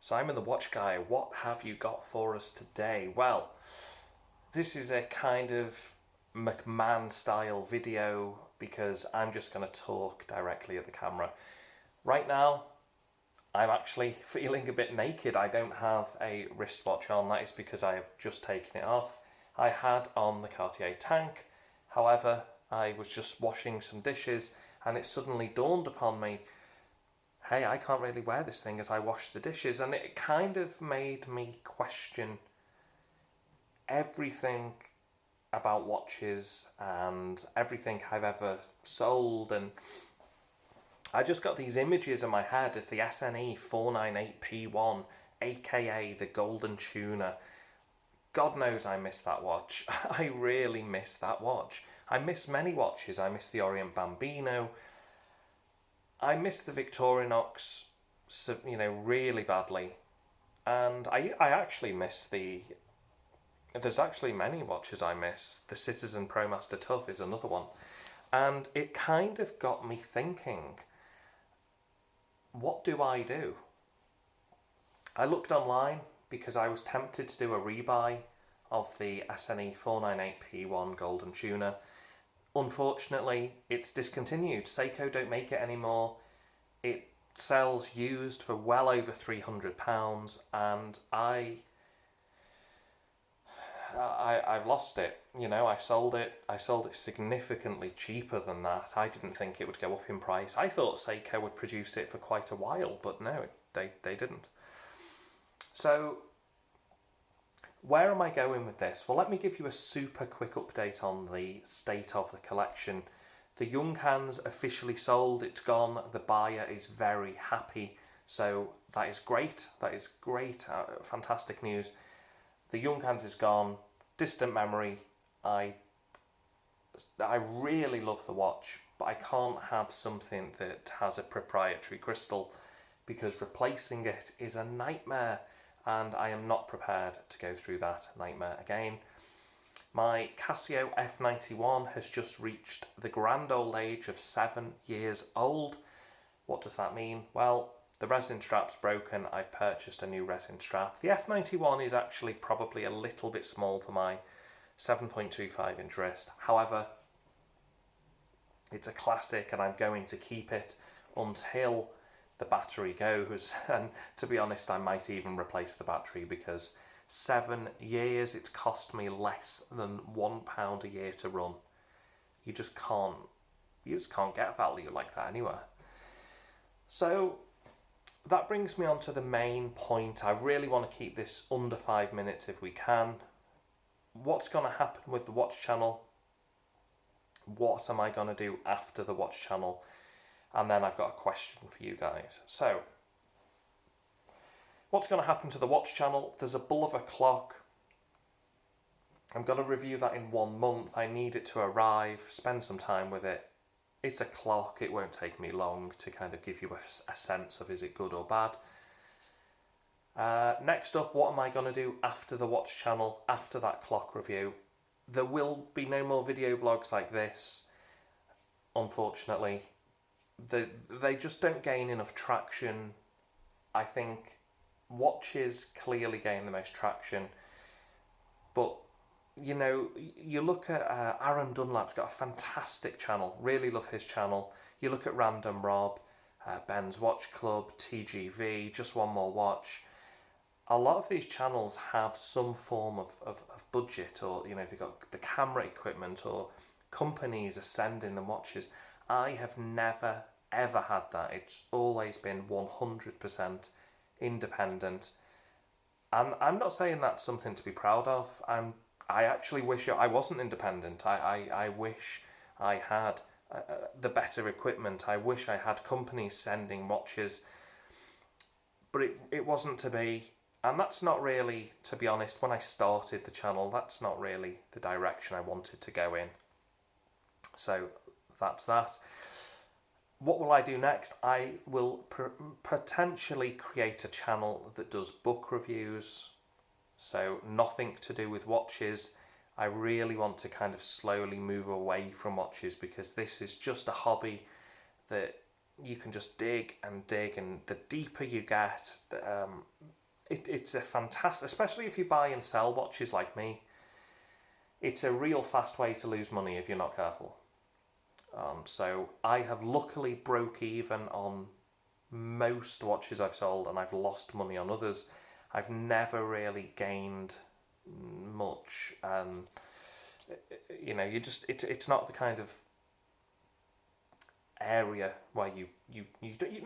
Simon the Watch Guy, what have you got for us today? Well, this is a kind of McMahon style video because I'm just going to talk directly at the camera. Right now, I'm actually feeling a bit naked. I don't have a wristwatch on. That is because I have just taken it off. I had on the Cartier Tank. However, I was just washing some dishes and it suddenly dawned upon me, hey, I can't really wear this thing as I wash the dishes. And it kind of made me question everything about watches and everything I've ever sold. And I just got these images in my head of the SNE 498P1, aka the Golden Tuna. God knows I miss that watch. I really miss that watch. I miss many watches. I miss the Orient Bambino. I miss the Victorinox, really badly. And I actually miss there's actually many watches I miss. The Citizen ProMaster Tough is another one. And it kind of got me thinking, what do I do? I looked online because I was tempted to do a rebuy of the SNE 498P1 Golden Tuna. Unfortunately, it's discontinued. Seiko don't make it anymore. It sells used for well over £300, and I've lost it. I sold it. I sold it significantly cheaper than that. I didn't think it would go up in price. I thought Seiko would produce it for quite a while, but no, they didn't. So, where am I going with this? Well, let me give you a super quick update on the state of the collection. The Junghans officially sold, it's gone, the buyer is very happy, so that is great, fantastic news. The Junghans is gone, distant memory. I really love the watch, but I can't have something that has a proprietary crystal because replacing it is a nightmare. And I am not prepared to go through that nightmare again. My Casio F91 has just reached the grand old age of 7 years old. What does that mean? Well, the resin strap's broken. I've purchased a new resin strap. The F91 is actually probably a little bit small for my 7.25 inch wrist. However, it's a classic and I'm going to keep it until the battery goes, and to be honest, I might even replace the battery because 7 years, it's cost me less than £1 a year to run. You just can't get value like that anywhere. So that brings me on to the main point. I really want to keep this under 5 minutes if we can. What's going to happen with the watch channel? What am I going to do after the watch channel? And then I've got a question for you guys. So, what's going to happen to the watch channel? There's a Bulova clock. I'm going to review that in 1 month. I need it to arrive, spend some time with it. It's a clock. It won't take me long to kind of give you a sense of is it good or bad. Next up, what am I going to do after the watch channel, after that clock review? There will be no more video blogs like this, unfortunately. They just don't gain enough traction. I think watches clearly gain the most traction, but you look at Aaron Dunlap's got a fantastic channel, really love his channel. You look at Random Rob, Ben's Watch Club, TGV, Just One More Watch. A lot of these channels have some form of budget, or they've got the camera equipment, or companies are sending them watches. I have never ever had that. It's always been 100% independent. And I'm not saying that's something to be proud of. I actually wish I wasn't independent. I wish I had the better equipment. I wish I had companies sending watches. But it wasn't to be. And that's not really, to be honest, when I started the channel, that's not really the direction I wanted to go in. So that's that. What will I do next? I will potentially create a channel that does book reviews, so nothing to do with watches. I really want to kind of slowly move away from watches because this is just a hobby that you can just dig and dig, and the deeper you get, it's a fantastic, especially if you buy and sell watches like me. It's a real fast way to lose money if you're not careful. So I have luckily broke even on most watches I've sold, and I've lost money on others. I've never really gained much, and it's not the kind of area where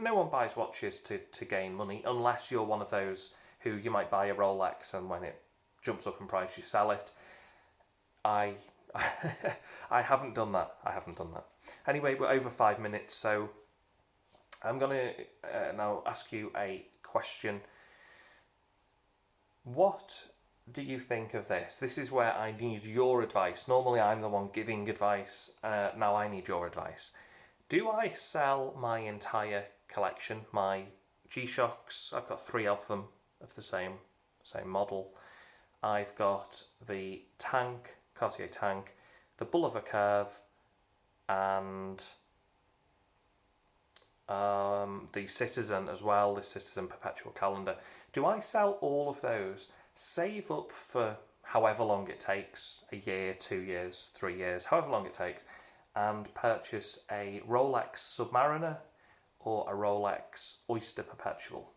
no one buys watches to gain money, unless you're one of those who you might buy a Rolex and when it jumps up in price you sell it. I haven't done that. Anyway, we're over 5 minutes, so I'm going to now ask you a question. What do you think of this? This is where I need your advice. Normally I'm the one giving advice. Now I need your advice. Do I sell my entire collection, my G-Shocks? I've got 3 of them of the same model. I've got the Tank, Cartier Tank, the Bulova Curve, and the Citizen as well, the Citizen Perpetual Calendar. Do I sell all of those, save up for however long it takes, a year, 2 years, 3 years, however long it takes, and purchase a Rolex Submariner or a Rolex Oyster Perpetual?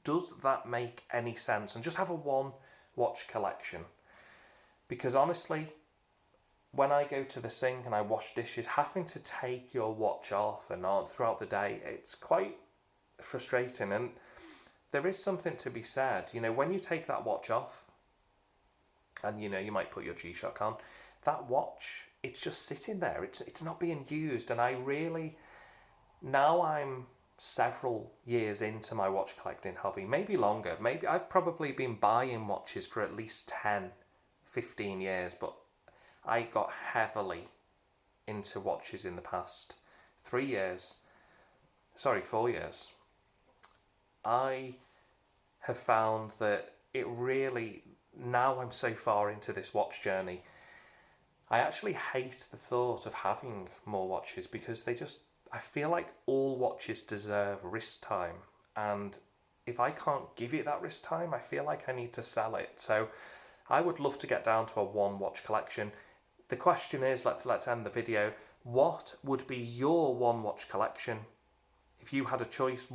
Does that make any sense? And just have a one watch collection? Because honestly, when I go to the sink and I wash dishes, having to take your watch off and on throughout the day, it's quite frustrating. And there is something to be said, when you take that watch off and you might put your G-Shock on, that watch, it's just sitting there, it's not being used. And now I'm several years into my watch collecting hobby, maybe longer, maybe I've probably been buying watches for at least 10-15 years, but I got heavily into watches in the past 4 years. I have found that now I'm so far into this watch journey, I actually hate the thought of having more watches, because I feel like all watches deserve wrist time, and if I can't give it that wrist time, I feel like I need to sell it. So I would love to get down to a one watch collection. The question is, let's end the video. What would be your one watch collection? If you had a choice,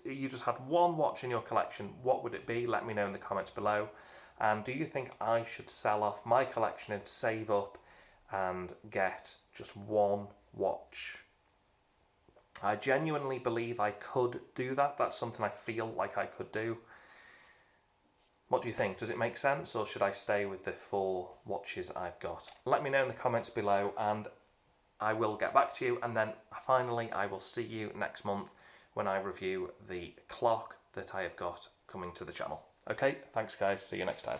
you just had one watch in your collection, what would it be? Let me know in the comments below. And do you think I should sell off my collection and save up and get just one watch? I genuinely believe I could do that. That's something I feel like I could do. What do you think? Does it make sense, or should I stay with the 4 watches I've got? Let me know in the comments below, and I will get back to you. And then finally, I will see you next month when I review the clock that I have got coming to the channel. Okay, thanks guys, see you next time.